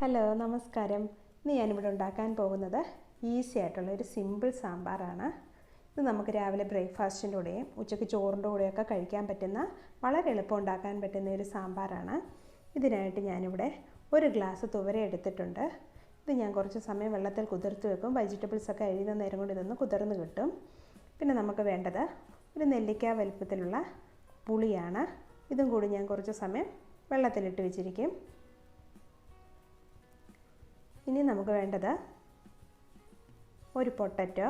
Hello നമസ്കാരം. ഇന്ന് ഞാനിവിടെ ഉണ്ടാക്കാൻ പോകുന്നത് ഈസി ആയിട്ടുള്ള ഒരു സിമ്പിൾ സാമ്പാറാണ്. ഇത് നമുക്ക് രാവിലെ ബ്രേക്ക്ഫാസ്റ്റിൻ്റെ കൂടെയും ഉച്ചയ്ക്ക് ചോറിൻ്റെ കൂടെയൊക്കെ കഴിക്കാൻ പറ്റുന്ന വളരെ എളുപ്പം ഉണ്ടാക്കാൻ പറ്റുന്ന ഒരു സാമ്പാറാണ്. ഇതിനായിട്ട് ഞാനിവിടെ ഒരു ഗ്ലാസ് തുവര എടുത്തിട്ടുണ്ട്. ഇത് ഞാൻ കുറച്ച് സമയം വെള്ളത്തിൽ കുതിർത്ത് വെക്കും. വെജിറ്റബിൾസൊക്കെ അരിയുന്ന നേരം കൊണ്ട് ഇതൊന്ന് കുതിർന്ന് കിട്ടും. പിന്നെ നമുക്ക് വേണ്ടത് ഒരു നെല്ലിക്ക വലുപ്പത്തിലുള്ള പുളിയാണ്. ഇതും കൂടി ഞാൻ കുറച്ച് സമയം വെള്ളത്തിലിട്ട് വെച്ചിരിക്കും. ഇനി നമുക്ക് വേണ്ടത് ഒരു പൊട്ടറ്റോ,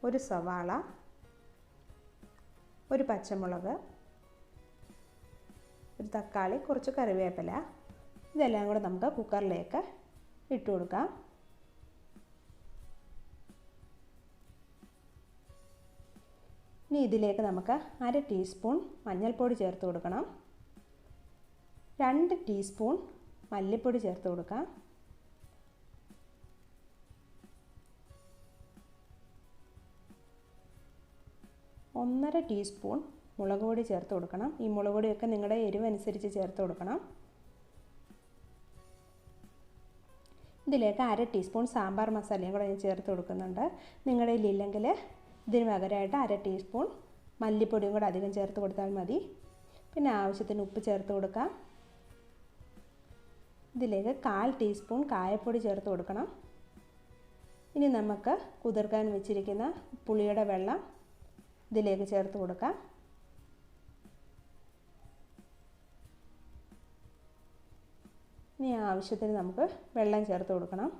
ഒരു സവാള, ഒരു പച്ചമുളക്, ഒരു തക്കാളി, കുറച്ച് കറിവേപ്പില. ഇതെല്ലാം കൂടെ നമുക്ക് കുക്കറിലേക്ക് ഇട്ട് കൊടുക്കാം. ഇനി ഇതിലേക്ക് നമുക്ക് 1/2 ടീസ്പൂൺ മഞ്ഞൾപ്പൊടി ചേർത്ത് കൊടുക്കണം. 2 ടീസ്പൂൺ മല്ലിപ്പൊടി ചേർത്ത് കൊടുക്കാം. 1/2 ടീസ്പൂൺ മുളക് പൊടി ചേർത്ത് കൊടുക്കണം. ഈ മുളക് പൊടിയൊക്കെ നിങ്ങളുടെ എരിവ് അനുസരിച്ച് ചേർത്ത് കൊടുക്കണം. ഇതിലേക്ക് 1/2 ടീസ്പൂൺ സാമ്പാർ മസാലയും കൂടെ ഞാൻ ചേർത്ത് കൊടുക്കുന്നുണ്ട്. നിങ്ങളുടെ കയ്യിലില്ലെങ്കിൽ ഇതിന് പകരമായിട്ട് 1/2 ടീസ്പൂൺ മല്ലിപ്പൊടിയും കൂടെ അധികം ചേർത്ത് കൊടുത്താൽ മതി. പിന്നെ ആവശ്യത്തിന് ഉപ്പ് ചേർത്ത് കൊടുക്കാം. ഇതിലേക്ക് 1/4 ടീസ്പൂൺ കായപ്പൊടി ചേർത്ത് കൊടുക്കണം. ഇനി നമുക്ക് കുതിർക്കാൻ വെച്ചിരിക്കുന്ന പുളിയുടെ വെള്ളം ഇതിലേക്ക് ചേർത്ത് കൊടുക്കാം. ഇനി ആവശ്യത്തിന് നമുക്ക് വെള്ളം ചേർത്ത് കൊടുക്കണം.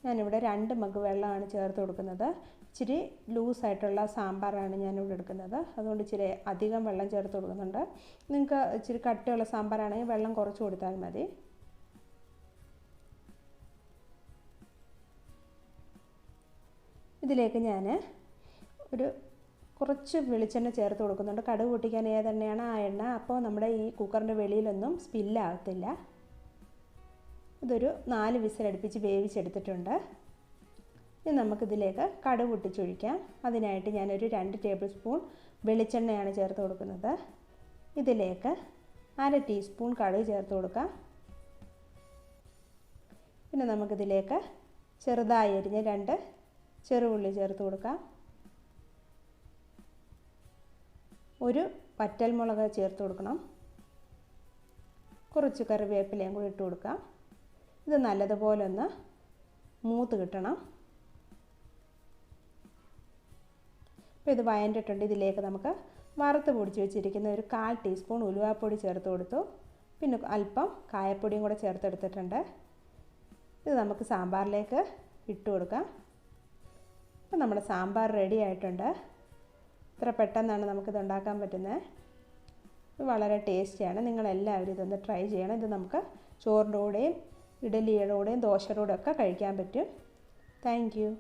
ഞാനിവിടെ 2 മഗ് വെള്ളമാണ് ചേർത്ത് കൊടുക്കുന്നത്. ഇച്ചിരി ലൂസായിട്ടുള്ള സാമ്പാറാണ് ഞാനിവിടെ എടുക്കുന്നത്. അതുകൊണ്ട് ഇച്ചിരി അധികം വെള്ളം ചേർത്ത് കൊടുക്കുന്നുണ്ട്. നിങ്ങൾക്ക് ഇച്ചിരി കട്ടിയുള്ള സാമ്പാറാണെങ്കിൽ വെള്ളം കുറച്ച് കൊടുത്താൽ മതി. ഇതിലേക്ക് ഞാൻ കുറച്ച് വെളിച്ചെണ്ണ ചേർത്ത് കൊടുക്കുന്നുണ്ട്. കടുക് പൊട്ടിക്കാൻ ഏതെണ്ണയാണ് ആ എണ്ണ. അപ്പോൾ നമ്മുടെ ഈ കുക്കറിൻ്റെ വെളിയിലൊന്നും സ്പില്ലാകത്തില്ല. ഇതൊരു 4 വിസിലടുപ്പിച്ച് വേവിച്ചെടുത്തിട്ടുണ്ട്. ഇനി നമുക്കിതിലേക്ക് കടുക് പൊട്ടിച്ചൊഴിക്കാം. അതിനായിട്ട് ഞാനൊരു 2 ടേബിൾ സ്പൂൺ വെളിച്ചെണ്ണയാണ് ചേർത്ത് കൊടുക്കുന്നത്. ഇതിലേക്ക് 1/2 ടീസ്പൂൺ കടുക് ചേർത്ത് കൊടുക്കാം. പിന്നെ നമുക്കിതിലേക്ക് ചെറുതായി അരിഞ്ഞ 2 ചെറുള്ളി ചേർത്ത് കൊടുക്കാം. ഒരു വറ്റൽമുളക് ചേർത്ത് കൊടുക്കണം. കുറച്ച് കറിവേപ്പിലയും കൂടി ഇട്ട് കൊടുക്കാം. ഇത് നല്ലതുപോലെ ഒന്ന് മൂത്ത് കിട്ടണം. അപ്പോൾ ഇത് വഴണ്ടിട്ടുണ്ട്. ഇതിലേക്ക് നമുക്ക് വറുത്ത് പൊടിച്ച് വെച്ചിരിക്കുന്ന ഒരു 1/4 ടീസ്പൂൺ ഉലുവാപ്പൊടി ചേർത്ത് കൊടുത്തു. പിന്നെ അല്പം കായപ്പൊടിയും കൂടെ ചേർത്തെടുത്തിട്ടുണ്ട്. ഇത് നമുക്ക് സാമ്പാറിലേക്ക് ഇട്ട് കൊടുക്കാം. അപ്പോൾ നമ്മുടെ സാമ്പാർ റെഡി ആയിട്ടുണ്ട്. ഇത്ര പെട്ടെന്നാണ് നമുക്കിത് ഉണ്ടാക്കാൻ പറ്റുന്നത്. ഇത് വളരെ ടേസ്റ്റിയാണ്. നിങ്ങളെല്ലാവരും ഇതൊന്ന് ട്രൈ ചെയ്യണം. ഇത് നമുക്ക് ചോറിൻ്റെ കൂടെയും ഇഡലിയുടെ കൂടെയും ദോശയുടെ കൂടെയും ഒക്കെ കഴിക്കാൻ പറ്റും. Thank you.